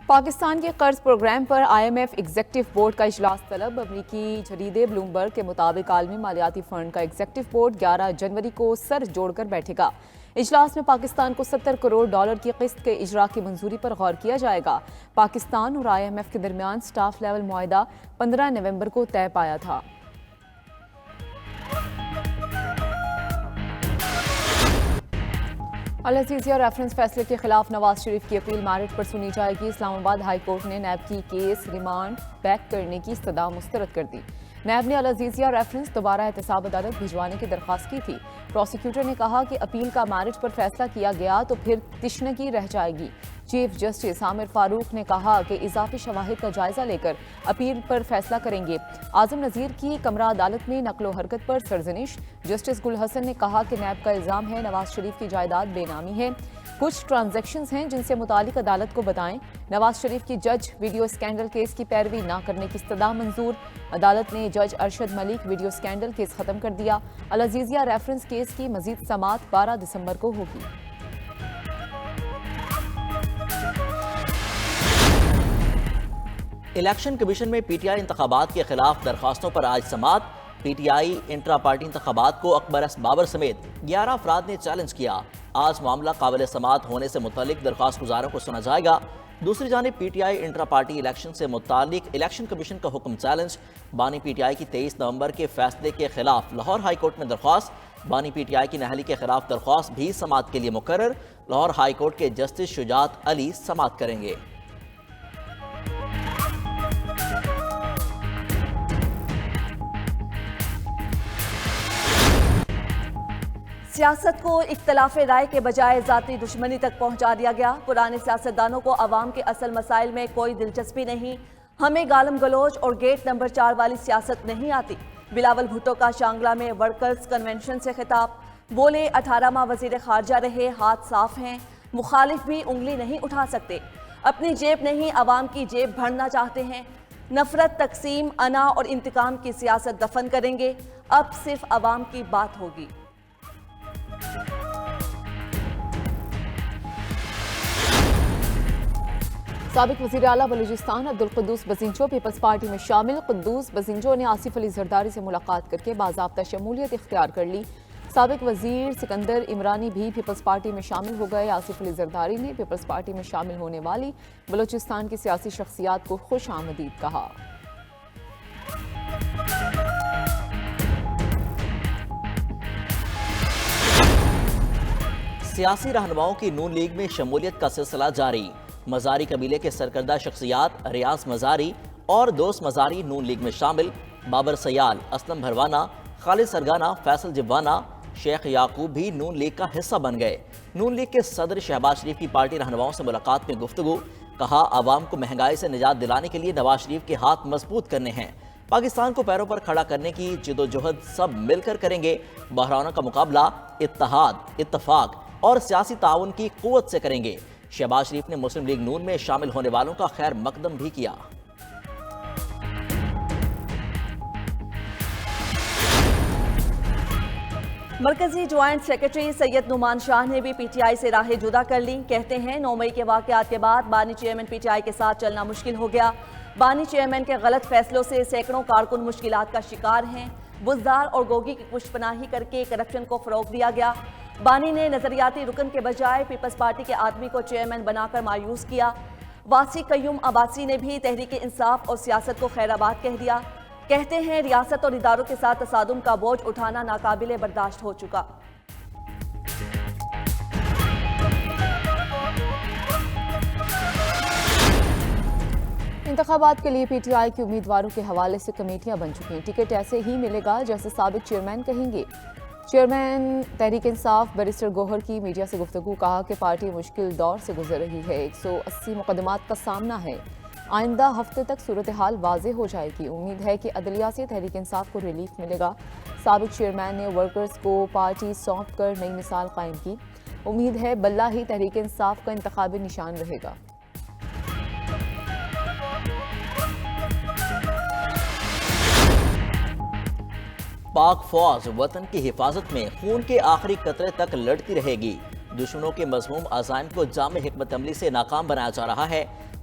پاکستان کے قرض پروگرام پر IMF executive board کا اجلاس طلب۔ امریکی جریدے بلومبرگ کے مطابق عالمی مالیاتی فنڈ کا ایگزیکٹو بورڈ 11 جنوری کو سر جوڑ کر بیٹھے گا۔ اجلاس میں پاکستان کو $70 کروڑ کی قسط کے اجرا کی منظوری پر غور کیا جائے گا۔ پاکستان اور IMF کے درمیان سٹاف لیول معاہدہ 15 نومبر کو طے پایا تھا۔ العزیزیہ ریفرنس فیصلے کے خلاف نواز شریف کی اپیل میرٹ پر سنی جائے گی۔ اسلام آباد ہائی کورٹ نے نیب کی کیس ریمانڈ بیک کرنے کی استدعا مسترد کر دی۔ نیب نے العزیزیہ ریفرنس دوبارہ احتساب عدالت بھجوانے کی درخواست کی تھی۔ پروسیکیوٹر نے کہا کہ اپیل کا میرٹ پر فیصلہ کیا گیا تو پھر تشنگی رہ جائے گی۔ چیف جسٹس عامر فاروق نے کہا کہ اضافی شواہد کا جائزہ لے کر اپیل پر فیصلہ کریں گے۔ اعظم نذیر کی کمرہ عدالت میں نقل و حرکت پر سرزنش۔ جسٹس گل حسن نے کہا کہ نیب کا الزام ہے نواز شریف کی جائیداد بے نامی ہے، کچھ ٹرانزیکشنز ہیں جن سے متعلق عدالت کو بتائیں۔ نواز شریف کی جج ویڈیو اسکینڈل کیس کی پیروی نہ کرنے کی استدعا منظور۔ عدالت نے جج Arshad Malik video scandal case ختم کر دیا۔ العزیزیہ ریفرنس کیس کی مزید سماعت 12 دسمبر کو ہوگی۔ الیکشن کمیشن میں پی ٹی آئی انتخابات کے خلاف درخواستوں پر آج سماعت۔ P T I intra party انتخابات کو اکبر ایس بابر سمیت 11 افراد نے چیلنج کیا۔ آج معاملہ قابل سماعت ہونے سے متعلق درخواست گزاروں کو سنا جائے گا۔ دوسری جانب P T I intra party election سے متعلق الیکشن کمیشن کا حکم چیلنج۔ بانی پی ٹی آئی کی 23 نومبر کے فیصلے کے خلاف لاہور ہائی کورٹ میں درخواست۔ بانی پی ٹی آئی کی نااہلی کے خلاف درخواست بھی سماعت کے لیے مقرر۔ لاہور ہائی کورٹ کے جسٹس شجاعت علی سماعت کریں گے۔ سیاست کو اختلاف رائے کے بجائے ذاتی دشمنی تک پہنچا دیا گیا۔ پرانے سیاستدانوں کو عوام کے اصل مسائل میں کوئی دلچسپی نہیں۔ ہمیں گالم گلوچ اور گیٹ نمبر 4 والی سیاست نہیں آتی۔ بلاول بھٹو کا شانگلہ میں ورکرز کنونشن سے خطاب۔ بولے 18واں وزیر خارجہ رہے، ہاتھ صاف ہیں، مخالف بھی انگلی نہیں اٹھا سکتے۔ اپنی جیب نہیں عوام کی جیب بھرنا چاہتے ہیں۔ نفرت، تقسیم، انا اور انتقام کی سیاست دفن کریں گے۔ اب صرف عوام کی بات ہوگی۔ سابق وزیر اعلیٰ بلوچستان عبدالقدوس بزنجو پیپلز پارٹی میں شامل۔ قدوس بزنجو نے آصف علی زرداری سے ملاقات کر کے باضابطہ شمولیت اختیار کر لی۔ سابق وزیر سکندر عمرانی بھی پیپلز پارٹی میں شامل ہو گئے۔ آصف علی زرداری نے پیپلز پارٹی میں شامل ہونے والی بلوچستان کی سیاسی شخصیات کو خوش آمدید کہا۔ سیاسی رہنماؤں کی نون لیگ میں شمولیت کا سلسلہ جاری۔ مزاری قبیلے کے سرکردہ شخصیات ریاض مزاری اور دوست مزاری نون لیگ میں شامل۔ بابر سیال، اسلم بھروانا، خالد سرگانا، فیصل جبوانا، شیخ یعقوب بھی نون لیگ کا حصہ بن گئے۔ نون لیگ کے صدر شہباز شریف کی پارٹی رہنماؤں سے ملاقات میں گفتگو۔ کہا عوام کو مہنگائی سے نجات دلانے کے لیے نواز شریف کے ہاتھ مضبوط کرنے ہیں۔ پاکستان کو پیروں پر کھڑا کرنے کی جدوجہد سب مل کر کریں گے۔ بحرانوں کا مقابلہ اتحاد، اتفاق اور سیاسی تعاون کی قوت سے کریں گے۔ شہباز شریف نے مسلم لیگ نون میں شامل ہونے والوں کا خیر مقدم بھی کیا۔ مرکزی جوائنٹ سیکرٹری سید نعمان شاہ نے بھی پی ٹی آئی سے راہیں جدا کر لی۔ کہتے ہیں 9 مئی کے واقعات کے بعد بانی چیئرمین پی ٹی آئی کے ساتھ چلنا مشکل ہو گیا۔ بانی چیئرمین کے غلط فیصلوں سے سینکڑوں کارکن مشکلات کا شکار ہیں۔ بزدار اور گوگی کی پشت پناہی کر کے کرپشن کو فروغ دیا گیا۔ بانی نے نظریاتی رکن کے بجائے پیپلز پارٹی کے آدمی کو چیئرمین بنا کر مایوس کیا۔ واسی قیوم عباسی نے بھی تحریک انصاف اور سیاست کو خیر آباد کہہ دیا۔ کہتے ہیں ریاست اور اداروں کے ساتھ تصادم کا بوجھ اٹھانا ناقابل برداشت ہو چکا۔ انتخابات کے لیے پی ٹی آئی کے امیدواروں کے حوالے سے کمیٹیاں بن چکی ہیں۔ ٹکٹ ایسے ہی ملے گا جیسے سابق چیئرمین کہیں گے۔ چیئرمین تحریک انصاف بیرسٹر گوہر کی میڈیا سے گفتگو۔ کہا کہ پارٹی مشکل دور سے گزر رہی ہے، 180 مقدمات کا سامنا ہے۔ آئندہ ہفتے تک صورتحال واضح ہو جائے گی۔ امید ہے کہ عدلیہ سے تحریک انصاف کو ریلیف ملے گا۔ سابق چیئرمین نے ورکرز کو پارٹی سونپ کر نئی مثال قائم کی۔ امید ہے بلہ ہی تحریک انصاف کا انتخابی نشان رہے گا۔ پاک فوج وطن کی حفاظت میں خون کے آخری قطرے تک لڑتی رہے گی۔ دشمنوں کے مذموم عزائم کو جامع حکمت عملی سے ناکام بنایا جا رہا ہے۔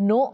9